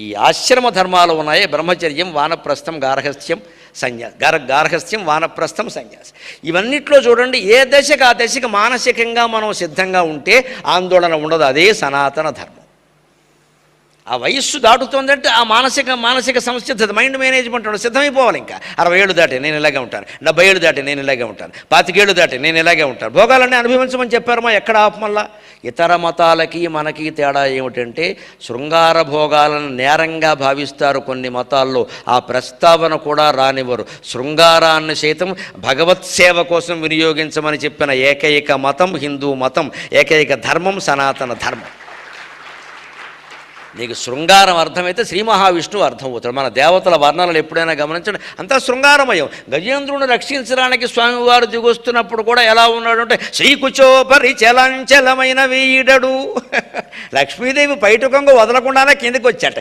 ఈ ఆశ్రమ ధర్మాలు ఉన్నాయి, బ్రహ్మచర్యం, వానప్రస్థం, గార్హస్థ్యం, వానప్రస్థం, సన్యాసం. ఇవన్నిట్లో చూడండి, ఏ దశకు ఆ దశకు మానసికంగా మనం సిద్ధంగా ఉంటే ఆందోళన ఉండదు. అదే సనాతన ధర్మం. ఆ వయస్సు దాటుతోందంటే ఆ మానసిక సంసిద్ధత, మైండ్ మేనేజ్మెంట్ సిద్ధమైపోవాలి. ఇంకా 60 ఏళ్ళు దాటి నేను ఇలాగే ఉంటాను, 70 ఏళ్ళు దాటి నేను ఇలాగే ఉంటాను, 25 ఏళ్ళు దాటి నేను ఇలాగే ఉంటాను. భోగాలన్నీ అనుభవించమని చెప్పారమ్మా, ఎక్కడ ఆపమల్లా? ఇతర మతాలకి మనకి తేడా ఏమిటంటే, శృంగార భోగాలను నేరంగా భావిస్తారు కొన్ని మతాల్లో. ఆ ప్రస్తావన కూడా రానివ్వరు. శృంగారాన్ని సైతం భగవత్ సేవ కోసం వినియోగించమని చెప్పిన ఏకైక మతం హిందూ మతం, ఏకైక ధర్మం సనాతన ధర్మం. నీకు శృంగారం అర్థమైతే శ్రీ మహావిష్ణువు అర్థమవుతాడు. మన దేవతల వర్ణనలు ఎప్పుడైనా గమనించండి, అంతా శృంగారమయం. గజేంద్రుని రక్షించడానికి స్వామివారు దిగొస్తున్నప్పుడు కూడా ఎలా ఉన్నాడు అంటే, శ్రీకుచోపరి చలంచలమైన వీడడు. లక్ష్మీదేవి పైటుకంగా వదలకుండానే కిందకి వచ్చాట.